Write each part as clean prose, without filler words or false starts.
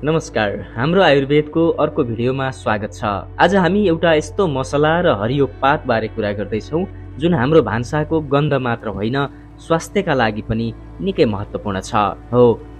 नमस्कार, हाम्रो आयुर्वेदको अर्को भिडियोमा स्वागत छ। आज हामी एउटा यस्तो मसला र हरियो पात बारे कुरा गर्दैछौँ जुन हाम्रो भान्साको गन्ध मात्र होइन, स्वास्थ्यका लागि पनि निकै महत्त्वपूर्ण छ।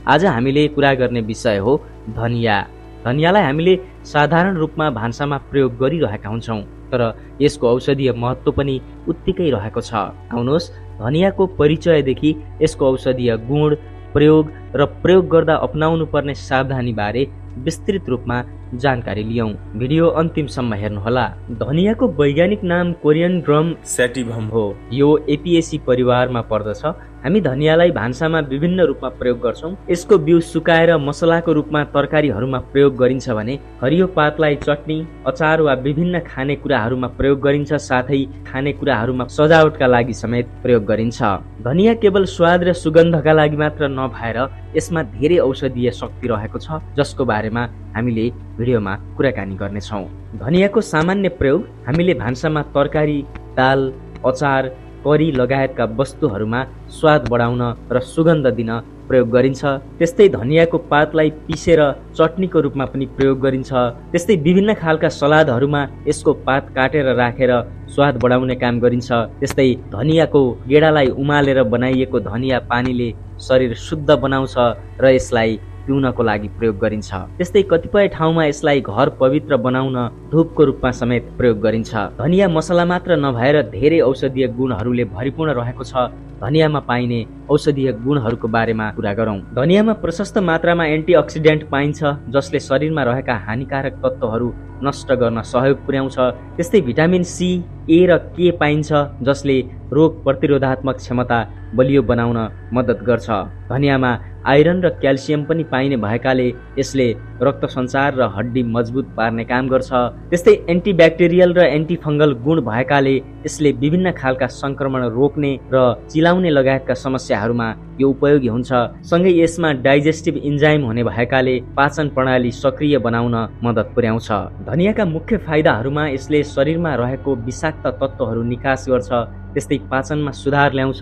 आज हामीले कुरा गर्ने विषय हो धनिया। धनियालाई हामीले साधारण रूपमा भान्सामा प्रयोग गरिरहेका हुन्छौँ, तर यसको औषधीय महत्त्व पनि उत्तिकै रहेको छ। आउनुहोस्, धनियाको परिचयदेखि यसको औषधीय गुण, प्रयोग र प्रयोग गर्दा अपनाउनु पर्ने सावधानी बारे विस्तृत रूपमा जानकारी लियौं। भिडियो अन्तिमसम्म हेर्नुहोला। धनियाको वैज्ञानिक नाम कोरिएन्ड्रम सैटिवम हो। यो एपिएसी परिवारमा पर्दछ। हामी धनियालाई भान्सामा विभिन्न रूपमा प्रयोग गर्छौं। यसको बिउ सुकाएर मसलाको रूपमा तरकारीहरूमा प्रयोग गरिन्छ भने हरियो पातलाई चटनी, अचार वा विभिन्न खानेकुराहरूमा प्रयोग गरिन्छ, साथै खानेकुराहरूमा सजावटका लागि समेत प्रयोग गरिन्छ। धनिया केवल स्वाद र सुगन्धका लागि मात्र नभएर यसमा धेरै औषधीय शक्ति रहेको छ, जसको बारेमा हामीले भिडियोमा कुराकानी गर्नेछौँ। धनियाको सामान्य प्रयोग हामीले भान्सामा तरकारी, दाल, अचार, करी लगायतका वस्तुहरूमा स्वाद बढाउन र सुगन्ध दिन प्रयोग गरिन्छ। त्यस्तै धनियाको पातलाई पिसेर चटनीको रूपमा पनि प्रयोग गरिन्छ। त्यस्तै विभिन्न खालका सलादहरूमा यसको पात काटेर राखेर स्वाद बढाउने काम गरिन्छ। त्यस्तै धनियाको गेडालाई उमालेर बनाइएको धनिया पानीले शरीर शुद्ध बनाउँछ र यसलाई पिउनको लागि प्रयोग गरिन्छ। त्यस्तै कतिपय ठाउँमा यसलाई घर पवित्र बनाउन धूपको रूपमा समेत प्रयोग गरिन्छ। धनिया मसला मात्र नभएर धेरै औषधीय गुणहरूले भरिपूर्ण रहेको छ। धनियामा पाइने औषधीय गुणहरूको बारेमा कुरा गरौँ। धनियामा प्रशस्त मात्रामा एन्टिअक्सिडेन्ट पाइन्छ, जसले शरीरमा रहेका हानिकारक तत्त्वहरू नष्ट गर्न सहयोग पुर्याउँछ। त्यस्तै भिटामिन सी, ए र के पाइन्छ, जसले रोग प्रतिरोधात्मक क्षमता बलियो बनाउन मद्दत गर्छ। धनियामा आइरन र क्याल्सियम पनि पाइने भएकाले यसले रक्त सञ्चार र हड्डी मजबुत पार्ने काम गर्छ। त्यस्तै एन्टिब्याक्टेरियल र एन्टिफङ्गल गुण भएकाले यसले विभिन्न खालका संक्रमण रोक्ने र चिलाउने लगायतका समस्याहरूमा यो उपयोगी हुन्छ। सँगै यसमा डाइजेस्टिभ इन्जाइम हुने भएकाले पाचन प्रणाली सक्रिय बनाउन मद्दत पुर्याउँछ। धनियाका मुख्य फाइदाहरूमा यसले शरीरमा रहेको विषाक्त तत्त्वहरू निकास गर्छ, त्यस्तै पाचनमा सुधार ल्याउँछ,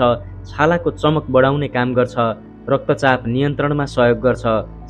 छालाको चमक बढाउने काम गर्छ, रक्तचाप नियन्त्रणमा सहयोग गर्छ,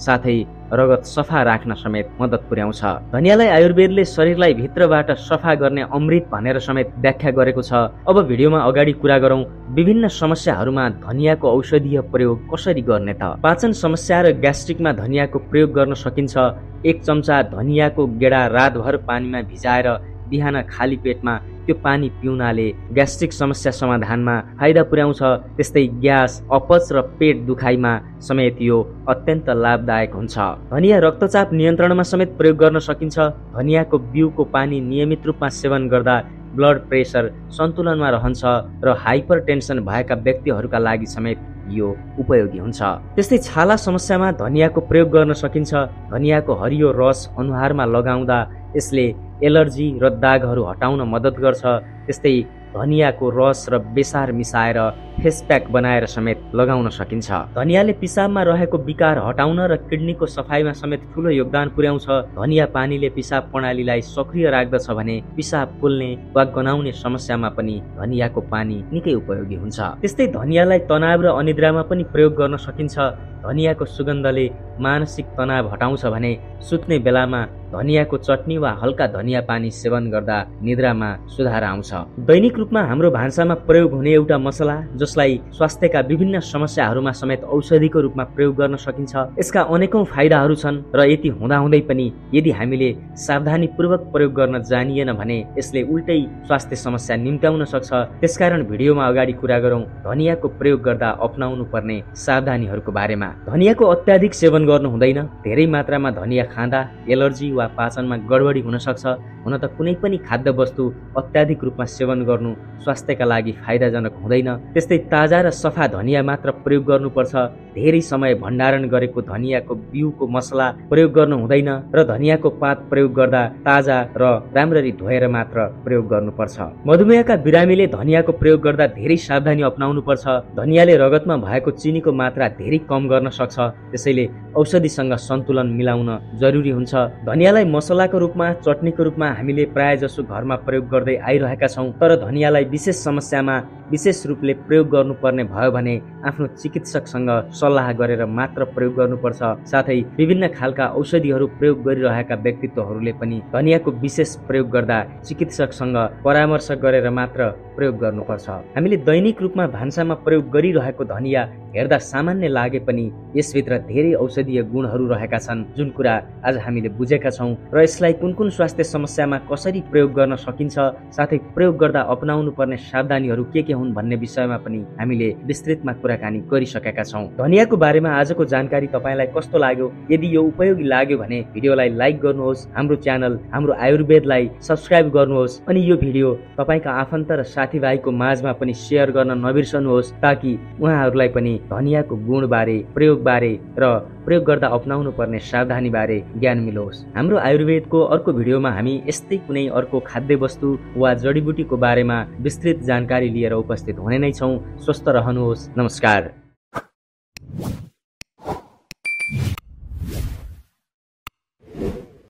साथै रगत सफा राख्न समेत मद्दत पुर्याउँछ। धनियालाई आयुर्वेदले शरीरलाई भित्रबाट सफा गर्ने अमृत भनेर समेत व्याख्या गरेको छ। अब भिडियोमा अगाडि कुरा गरौँ विभिन्न समस्याहरूमा धनियाको औषधीय प्रयोग कसरी गर्ने त। पाचन समस्या र ग्यास्ट्रिकमा धनियाको प्रयोग गर्न सकिन्छ। 1 चम्चा धनियाको गेडा रातभर पानीमा भिजाएर बिहान खाली पेटमा त्यो पानी पिउनाले ग्यास्ट्रिक समस्या समाधानमा फाइदा पुर्याउँछ। त्यस्तै ग्यास, अपच र पेट दुखाइमा समेत यो अत्यन्त लाभदायक हुन्छ। धनिया रक्तचाप नियन्त्रणमा समेत प्रयोग गर्न सकिन्छ। धनियाको बिउको पानी नियमित रूपमा सेवन गर्दा ब्लड प्रेसर सन्तुलनमा रहन्छ र हाइपरटेन्सन भएका व्यक्तिहरूका लागि समेत यो उपयोगी हुन्छ। त्यस्तै छाला समस्यामा धनियाको प्रयोग गर्न सकिन्छ। धनियाको हरियो रस अनुहारमा लगाउँदा यसले एलर्जी र दागहरू हटाउन मद्दत गर्छ। त्यस्तै धनियाको रस र बेसार मिसाएर फेस प्याक बनाएर समेत लगाउन सकिन्छ। धनियाले पिसाबमा रहेको विकार हटाउन र किडनीको सफाइमा समेत ठूलो योगदान पुर्याउँछ। धनिया पानीले पिसाब प्रणालीलाई सक्रिय राख्दछ भने पिसाब पोल्ने वा गनाउने समस्यामा पनि धनियाको पानी निकै उपयोगी हुन्छ। त्यस्तै धनियालाई तनाव र अनिद्रामा पनि प्रयोग गर्न सकिन्छ। धनियाको सुगन्धले मानसिक तनाव हटाउँछ भने सुत्ने बेलामा धनियाको चटनी वा हल्का धनिया पानी सेवन गर्दा निद्रामा सुधार आउँछ। दैनिक रूपमा हाम्रो भान्सामा प्रयोग हुने एउटा मसला जसलाई स्वास्थ्यका विभिन्न समस्याहरूमा समेत औषधिको रूपमा प्रयोग गर्न सकिन्छ। यसका अनेकौं फाइदाहरू छन् र यति हुँदाहुँदै पनि यदि हामीले सावधानीपूर्वक प्रयोग गर्न जानिएन भने यसले उल्टै स्वास्थ्य समस्या निम्त्याउन सक्छ। त्यसकारण भिडियोमा अगाडि कुरा गरौँ धनियाको प्रयोग गर्दा अपनाउनु पर्ने सावधानीहरूको बारेमा। धनियाको अत्याधिक सेवन गर्नु हुँदैन। धेरै मात्रामा धनिया खाँदा एलर्जी वा पाचनमा गडबडी हुन सक्छ। हुन त कुनै पनि खाद्य वस्तु अत्याधिक रूपमा सेवन गर्नु स्वास्थ्यका लागि फाइदाजनक हुँदैन। त्यस्तै ताजा र सफा धनिया मात्र प्रयोग गर्नुपर्छ। धेरै समय भण्डारण गरेको धनियाको बिउको मसला प्रयोग गर्नु हुँदैन र धनियाको पात प्रयोग गर्दा ताजा र राम्ररी धोएर मात्र प्रयोग गर्नुपर्छ। मधुमेहका बिरामीले धनियाको प्रयोग गर्दा धेरै सावधानी अपनाउनु पर्छ। धनियाले रगतमा भएको चिनीको मात्रा धेरै कम गर्न सक्छ, त्यसैले औषधिसँग सन्तुलन मिलाउन जरुरी हुन्छ। धनियालाई मसलाको रूपमा, चटनीको रूपमा हामीले प्रायजसो घरमा प्रयोग गर्दै आइरहेका छौँ, तर धनियाँलाई विशेष समस्यामा विशेष रूपले प्रयोग गर्नुपर्ने भयो भने आफ्नो चिकित्सकसँग सल्लाह गरेर मात्र प्रयोग गर्नुपर्छ। साथै विभिन्न खालका औषधिहरू प्रयोग गरिरहेका व्यक्तित्वहरूले पनि धनियाँको विशेष प्रयोग गर्दा चिकित्सकसँग परामर्श गरेर मात्र प्रयोग गर्नुपर्छ। हामीले दैनिक रूपमा भान्सामा प्रयोग गरिरहेको धनियाँ हेर्दा सामान्य लागे पनि यसभित्र धेरै औषधीय गुणहरू रहेका छन्, जुन कुरा आज हामीले बुझेका छौँ र यसलाई कुन कुन स्वास्थ्य समस्यामा कसरी प्रयोग गर्न सकिन्छ, साथै प्रयोग गर्दा अपनाउनु पर्ने सावधानीहरू के हुन् भन्ने विषयमा पनि हामीले विस्तृतमा कुराकानी गरिसकेका छौँ। धनियाँको बारेमा आजको जानकारी तपाईलाई कस्तो लाग्यो? यदि यो उपयोगी लाग्यो भने भिडियोलाई लाइक गर्नुहोस्, हाम्रो च्यानल हाम्रो आयुर्वेदलाई सब्स्क्राइब गर्नुहोस् अनि यो भिडियो तपाईका आफन्त र साथीभाइको माझमा पनि सेयर गर्न नबिर्सनुहोस्, ताकि उहाँहरूलाई पनि धनियाँको गुणबारे, प्रयोगबारे र प्रयोग गर्दा अपनाउनु पर्ने सावधानी बारे ज्ञान मिलोस्। हाम्रो आयुर्वेदको अर्को भिडियोमा हामी यस्तै कुनै अर्को खाद्य वस्तु वा जडीबुटीको बारेमा विस्तृत जानकारी लिएर उपस्थित हुने नै छौँ। स्वस्थ रहनुहोस्। नमस्कार।